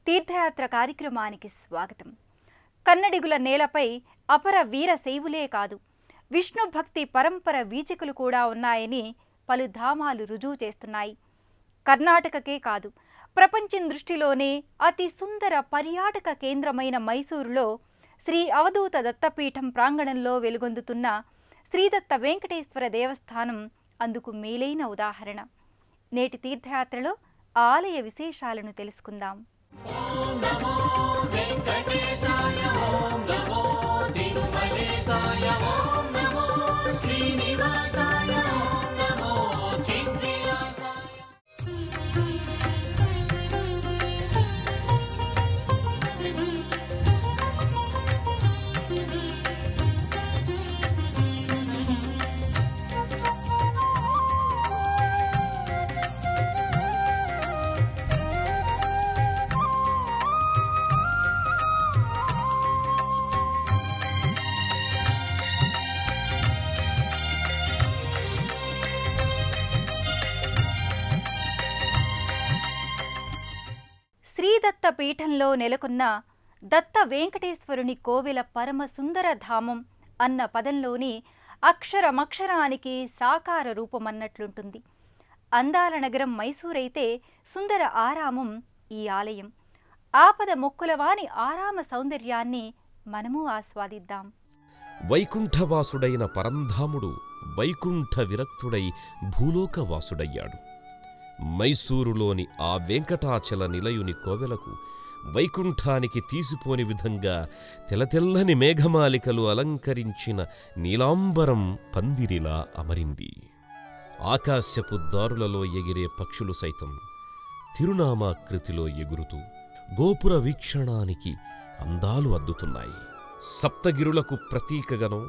తీర్థయాత్ర కార్యక్రమానికి స్వాగతం. కన్నడిగుల నేలపై అపర వీర శైవులే కాదు, విష్ణు భక్తి పరంపర వీచికలు కూడా ఉన్నాయని పలు ధామాలు రుజువు చేస్తున్నాయి. కర్ణాటకకే కాదు, ప్రపంచం దృష్టిలోనే అతి సుందర పర్యాటక కేంద్రమైన మైసూరులో శ్రీ అవధూత దత్తపీఠం ప్రాంగణంలో వెలుగొందుతున్న శ్రీదత్త వెంకటేశ్వర దేవస్థానం అందుకు మేలైన ఉదాహరణ. నేటి తీర్థయాత్రలో ఆలయ విశేషాలను తెలుసుకుందాం. ఓం నమో వెంకటేశాయ, ఓం నమో తిరుమలేశాయ, ఓం నమో శ్రీనివాసాయ, ఓం నమో చిద్విలాసాయ. శ్రీదత్త పీఠంలో నెలకొన్న దత్త వెంకటేశ్వరుని కోవెల పరమ సుందర ధామం అన్న పదంలోని అక్షరమక్షరానికి సాకార రూపమన్నట్లుంటుంది. అందాల నగరం మైసూరైతే సుందర ఆరామం ఈ ఆలయం. ఆపద మొక్కులవాని ఆరామ సౌందర్యాన్ని మనము ఆస్వాదిద్దాం. వైకుంఠవాసుడైన పరంధాముడు వైకుంఠ విరక్తుడై భూలోకవాసుడయ్యాడు. మైసూరులోని ఆ వెంకటాచల నిలయుని కోవెలకు వైకుంఠానికి తీసిపోని విధంగా తెల్లతెల్లని మేఘమాలికలు అలంకరించిన నీలాంబరం పందిరిలా అమరింది. ఆకాశపు దారులలో ఎగిరే పక్షులు సైతం తిరునామాకృతిలో ఎగురుతూ గోపుర వీక్షణానికి అందాలు అద్దుతున్నాయి. సప్తగిరులకు ప్రతీకగానో,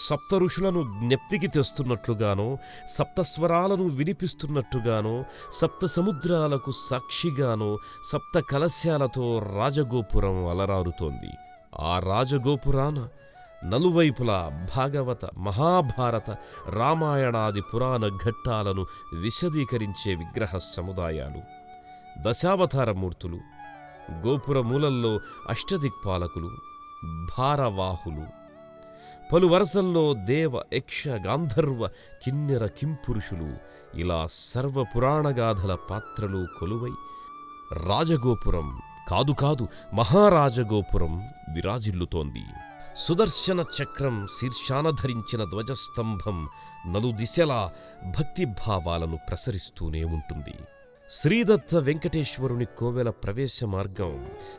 సప్త ఋషులను జ్ఞప్తికి తెస్తున్నట్లుగానో, సప్తస్వరాలను వినిపిస్తున్నట్టుగానో, సప్త సముద్రాలకు సాక్షిగానో సప్త కలశాలతో రాజగోపురం అలరారుతోంది. ఆ రాజగోపురాన నలువైపులా భాగవత, మహాభారత, రామాయణాది పురాణ ఘట్టాలను విశదీకరించే విగ్రహ సముదాయాలు, దశావతారమూర్తులు, గోపురమూలల్లో అష్టదిక్పాలకులు, భారవాహులు, పలు వరసల్లో దేవ, యక్ష, గాంధర్వ, కిన్నెర, కింపురుషులు, ఇలా సర్వపురాణగాథల పాత్రలు కొలువై రాజగోపురం కాదు మహారాజగోపురం విరాజిల్లుతోంది. సుదర్శన చక్రం శీర్షాన ధరించిన ధ్వజస్తంభం నలుదిశలా భక్తిభావాలను ప్రసరిస్తూనే ఉంటుంది. శ్రీదత్త వెంకటేశ్వరుని కోవెల ప్రవేశ మార్గం,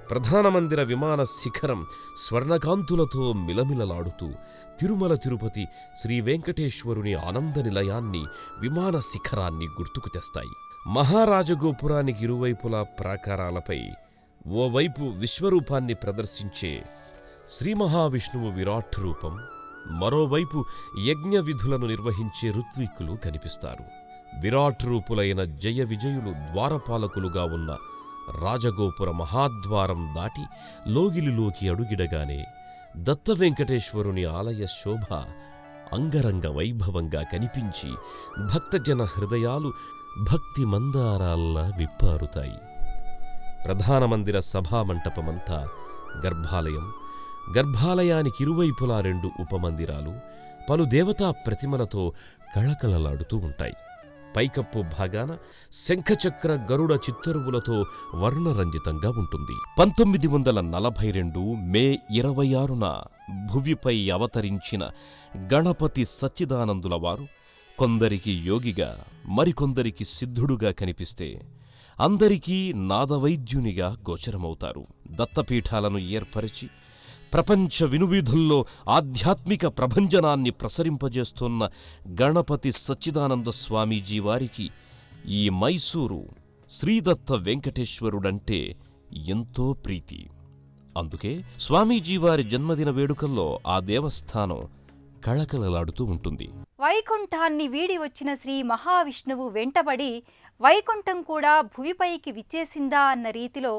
ప్రధాన మందిర విమాన శిఖరం స్వర్ణకాంతులతో మిలమిలలాడుతూ తిరుమల తిరుపతి శ్రీ వెంకటేశ్వరుని ఆనంద నిలయాన్ని, విమాన శిఖరాన్ని గుర్తుకు తెస్తాయి. మహారాజగోపురానికి ఇరువైపులా ప్రాకారాలపై ఓవైపు విశ్వరూపాన్ని ప్రదర్శించే శ్రీ మహావిష్ణువు విరాట్ రూపం, మరోవైపు యజ్ఞ విధులను నిర్వహించే ఋత్విక్కులు కనిపిస్తారు. విరాట్ రూపులైన జయ విజయులు ద్వారపాలకులుగా ఉన్న రాజగోపుర మహాద్వారం దాటి లోగిలిలోకి అడుగిడగానే దత్త వెంకటేశ్వరుని ఆలయ శోభ అంగరంగ వైభవంగా కనిపించి భక్తజన హృదయాలు భక్తి మందారాల్లా విప్పారుతాయి. ప్రధాన మందిర సభామంటపమంతా గర్భాలయం, గర్భాలయానికి ఇరువైపులా 2 ఉపమందిరాలు పలు దేవతా ప్రతిమలతో కళకళలాడుతూ ఉంటాయి. పైకప్పు భాగాన శంఖచక్ర గరుడ చిత్తరువులతో వర్ణరంజితంగా ఉంటుంది. 1942 మే 26న భువిపై అవతరించిన గణపతి సచ్చిదానందుల వారు కొందరికి యోగిగా, మరికొందరికి సిద్ధుడుగా కనిపిస్తే అందరికీ నాదవైద్యునిగా గోచరమవుతారు. దత్తపీఠాలను ఏర్పరిచి ప్రపంచ వినువీధుల్లో ఆధ్యాత్మిక ప్రభంజనాన్ని ప్రసరింపజేస్తున్న గణపతి సచ్చిదానంద స్వామీజీ వారికి ఈ మైసూరు శ్రీదత్త వెంకటేశ్వరుడంటే ఎంతో ప్రీతి. అందుకే స్వామీజీ వారి జన్మదిన వేడుకల్లో ఆ దేవస్థానం కళకళలాడుతూ ఉంటుంది. వైకుంఠాన్ని వీడి వచ్చిన శ్రీ మహావిష్ణువు వెంటబడి వైకుంఠం కూడా భువిపైకి విచ్చేసిందా అన్న రీతిలో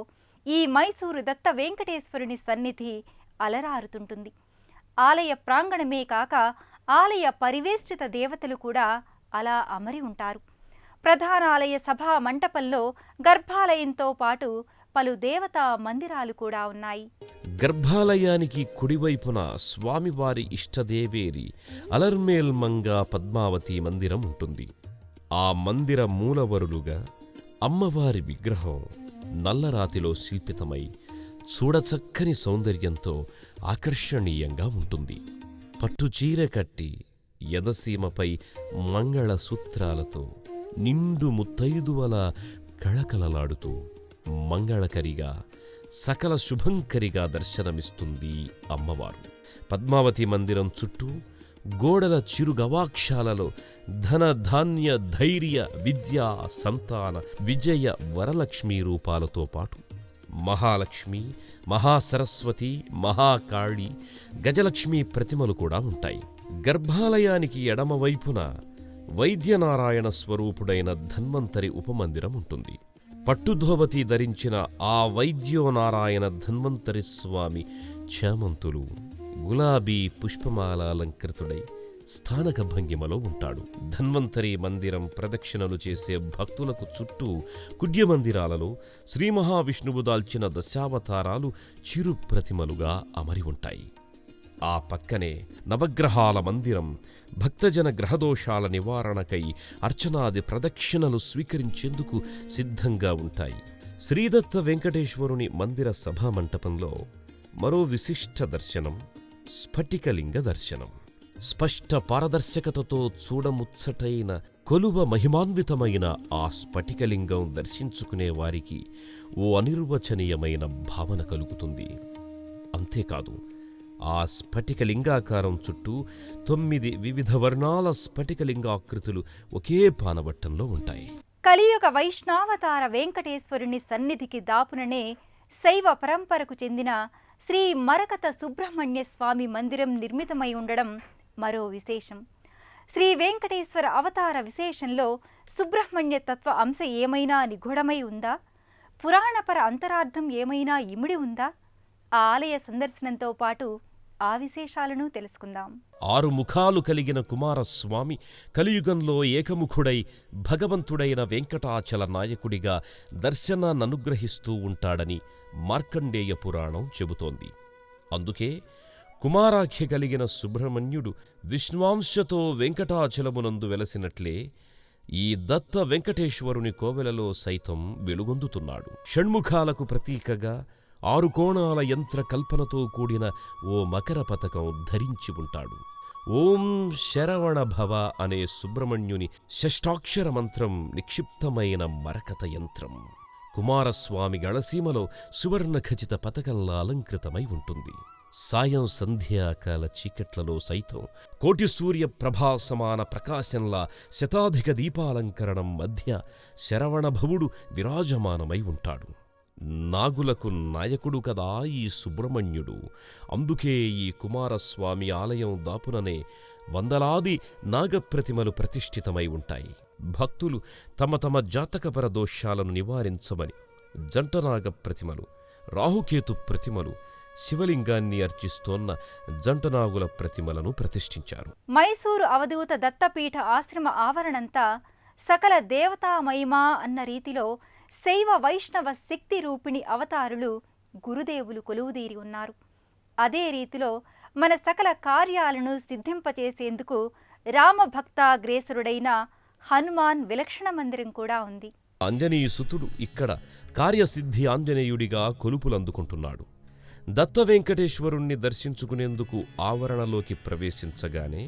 ఈ మైసూరు దత్త వెంకటేశ్వరుని సన్నిధి అలరారుతుంటుంది. ఆలయ ప్రాంగణమే కాక ఆలయ పరివేష్టిత దేవతలు కూడా అలా అమరి ఉంటారు. ప్రధానాలయ సభా మంటపంలో గర్భాలయంతో పాటు పలు దేవతా మందిరాలు కూడా ఉన్నాయి. గర్భాలయానికి కుడివైపున స్వామివారి ఇష్టదేవేరి అలర్మేల్మంగా పద్మావతి మందిరం ఉంటుంది. ఆ మందిర మూలవరులుగా అమ్మవారి విగ్రహం నల్లరాతిలో శిల్పితమై చూడచక్కని సౌందర్యంతో ఆకర్షణీయంగా ఉంటుంది. పట్టుచీర కట్టి ఎదసీమపై మంగళసూత్రాలతో నిండు ముత్తైదువల కళకళలాడుతూ మంగళకరిగా సకల శుభంకరిగా దర్శనమిస్తుంది అమ్మవారు. పద్మావతి మందిరం చుట్టూ గోడల చిరుగవాక్షాలలో ధన ధాన్య ధైర్య విద్య సంతాన విజయ వరలక్ష్మీ రూపాలతో పాటు మహాలక్ష్మి, మహాసరస్వతి, మహాకాళి, గజలక్ష్మీ ప్రతిమలు కూడా ఉంటాయి. గర్భాలయానికి ఎడమవైపున వైద్యనారాయణ స్వరూపుడైన ధన్వంతరి ఉపమందిరం ఉంటుంది. పట్టుధోవతి ధరించిన ఆ వైద్యోనారాయణ ధన్వంతరి స్వామి చేమంతులు గులాబీ పుష్పమాలాలంకృతుడై స్థానక భంగిమలో ఉంటాడు. ధన్వంతరి మందిరం ప్రదక్షిణలు చేసే భక్తులకు చుట్టూ కుడ్య మందిరాలలో శ్రీ మహావిష్ణువు దాల్చిన దశావతారాలు చిరు ప్రతిమలుగా అమరి ఉంటాయి. ఆ పక్కనే నవగ్రహాల మందిరం భక్తజన గ్రహదోషాల నివారణకై అర్చనాది ప్రదక్షిణలు స్వీకరించేందుకు సిద్ధంగా ఉంటాయి. శ్రీదత్త వెంకటేశ్వరుని మందిర సభామంటపంలో మరో విశిష్ట దర్శనం స్ఫటికలింగ దర్శనం. స్పష్ట పారదర్శకతతో చూడముచ్చటైన కొలువ మహిమాన్వితమైన ఆ స్ఫటికలింగం దర్శించుకునే వారికి ఓ అనిర్వచనీయమైన భావన కలుగుతుంది. అంతేకాదు, ఆ స్ఫటికలింగాకారం చుట్టూ 9 వివిధ వర్ణాల స్ఫటికలింగాకృతులు ఒకే పానవట్టంలో ఉంటాయి. కలియుగ వైష్ణావతార వెంకటేశ్వరుని సన్నిధికి దాపుననే శైవ పరంపరకు చెందిన శ్రీ మరకత సుబ్రహ్మణ్య స్వామి మందిరం నిర్మితమై ఉండడం మరో విశేషం. శ్రీ వెంకటేశ్వర అవతార విశేషంలో సుబ్రహ్మణ్య తత్వ అంశ ఏమైనా నిగూఢమై ఉందా? పురాణపర అంతరార్థం ఏమైనా ఇమిడి ఉందా? ఆ ఆలయ సందర్శనంతో పాటు ఆ విశేషాలను తెలుసుకుందాం. 6 ముఖాలు కలిగిన కుమారస్వామి కలియుగంలో ఏకముఖుడై భగవంతుడైన వెంకటాచల నాయకుడిగా దర్శనాన్ననుగ్రహిస్తూ ఉంటాడని మార్కండేయ పురాణం చెబుతోంది. అందుకే కుమారాఖ్య కలిగిన సుబ్రహ్మణ్యుడు విష్ణువాంశతో వెంకటాచలమునందు వెలసినట్లే ఈ దత్త వెంకటేశ్వరుని కోవెలలో సైతం వెలుగొందుతున్నాడు. షణ్ముఖాలకు ప్రతీకగా 6 కోణాల యంత్ర కల్పనతో కూడిన ఓ మకర పతకం ధరించి ఉంటాడు. ఓం శరవణ భవ అనే సుబ్రహ్మణ్యుని షష్టాక్షర మంత్రం నిక్షిప్తమైన మరకత యంత్రం కుమారస్వామి గళసీమలో సువర్ణ ఖచిత పతకంలా అలంకృతమై ఉంటుంది. సాయం సంధ్యాకాల చీకట్లలో సైతం కోటి సూర్య ప్రభాసమాన ప్రకాశంలా శతాధిక దీపాలంకరణం మధ్య శరవణభవుడు విరాజమానమై ఉంటాడు. నాగులకు నాయకుడు కదా ఈ సుబ్రహ్మణ్యుడు. అందుకే ఈ కుమారస్వామి ఆలయం దాపుననే వందలాది నాగప్రతిమలు ప్రతిష్ఠితమై ఉంటాయి. భక్తులు తమ తమ జాతకపర దోషాలను నివారించమని జంటనాగ ప్రతిమలు, రాహుకేతు ప్రతిమలు, శివలింగాన్ని అర్చిస్తోన్న జంటనాగుల ప్రతిమలను ప్రతిష్ఠించారు. మైసూరు అవధూత దత్తపీఠ ఆశ్రమ ఆవరణంతా సకల దేవతామహిమా అన్న రీతిలో శైవ వైష్ణవ శక్తి రూపిణి అవతారులు గురుదేవులు కొలువుదీరి ఉన్నారు. అదే రీతిలో మన సకల కార్యాలను సిద్ధింపచేసేందుకు రామభక్తాగ్రేసరుడైన హనుమాన్ విలక్షణ మందిరం కూడా ఉంది. ఆంజనేయసుతుడు ఇక్కడ కార్యసిద్ధి ఆంజనేయుడిగా కొలుపులందుకుంటున్నాడు. దత్త వెంకటేశ్వరుణ్ణి దర్శించుకునేందుకు ఆవరణలోకి ప్రవేశించగానే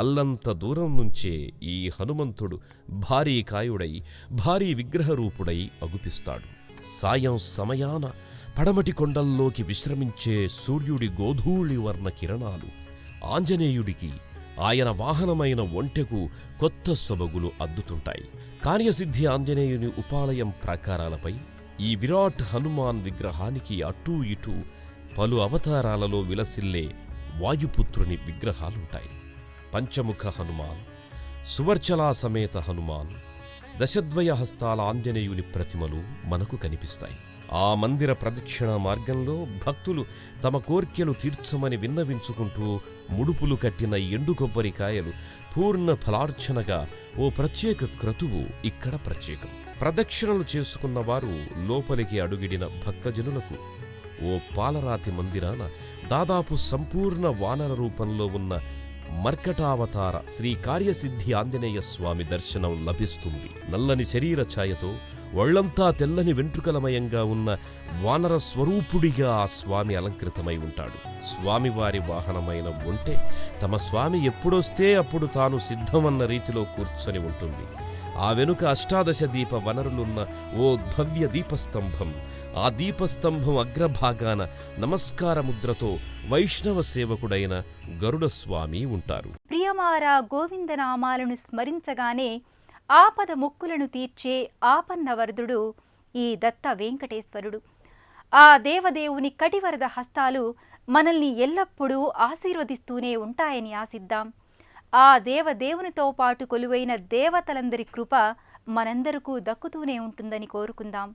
అల్లంత దూరం నుంచే ఈ హనుమంతుడు భారీ కాయుడై భారీ విగ్రహరూపుడై అగుపిస్తాడు. సాయం సమయాన పడమటి కొండల్లోకి విశ్రమించే సూర్యుడి గోధూళి వర్ణ కిరణాలు ఆంజనేయుడికి ఆయన వాహనమైన ఒంటెకు కొత్త సొబగులు అద్దుతుంటాయి. కార్యసిద్ధి ఆంజనేయుని ఉపాలయం ప్రాకారాలపై ఈ విరాట్ హనుమాన్ విగ్రహానికి అటూ ఇటూ పలు అవతారాలలో విలసిల్లే వాయుపుత్రుని విగ్రహాలుంటాయి. పంచముఖ హనుమాన్, సువర్చలా సమేత హనుమాన్, దశద్వయ హస్తాల ఆంజనేయుని ప్రతిమలు మనకు కనిపిస్తాయి. ఆ మందిర ప్రదక్షిణ మార్గంలో భక్తులు తమ కోర్కెలు తీర్చమని విన్నవించుకుంటూ ముడుపులు కట్టిన ఎండు కొబ్బరికాయలు పూర్ణ ఫలార్చనగా ఓ ప్రత్యేక క్రతువు ఇక్కడ ప్రత్యేకం. ప్రదక్షిణలు చేసుకున్నవారు లోపలికి అడుగిడిన భక్తజనులకు ఓ పాలరాతి మందిరాన దాదాపు సంపూర్ణ వానర రూపంలో ఉన్న మర్కటావతార శ్రీ కార్యసిద్ధి ఆంజనేయ స్వామి దర్శనం లభిస్తుంది. నల్లని శరీర ఛాయతో ఒళ్లంతా తెల్లని వెంట్రుకలమయంగా ఉన్న వానర స్వరూపుడిగా ఆ స్వామి అలంకృతమై ఉంటాడు. స్వామివారి వాహనమైన ఒంటె తమ స్వామి ఎప్పుడొస్తే అప్పుడు తాను సిద్ధమన్న రీతిలో కూర్చొని ఉంటుంది. ఆ వెనుక అష్టాదశ దీప వనరులున్న ఓ భవ్య దీపస్తంభం, ఆ దీపస్తంభం అగ్రభాగాన నమస్కార ముద్రతో వైష్ణవ సేవకుడైన గరుడస్వామి ఉంటారు. ప్రియమారా గోవిందనామాలను స్మరించగానే ఆపద మొక్కులను తీర్చే ఆపన్నవరదుడు ఈ దత్త వెంకటేశ్వరుడు. ఆ దేవదేవుని కటివరద హస్తాలు మనల్ని ఎల్లప్పుడూ ఆశీర్వదిస్తూనే ఉంటాయని ఆశిద్దాం. ఆ దేవదేవునితో పాటు కొలువైన దేవతలందరి కృప మనందరకు దక్కుతూనే ఉంటుందని కోరుకుందాం.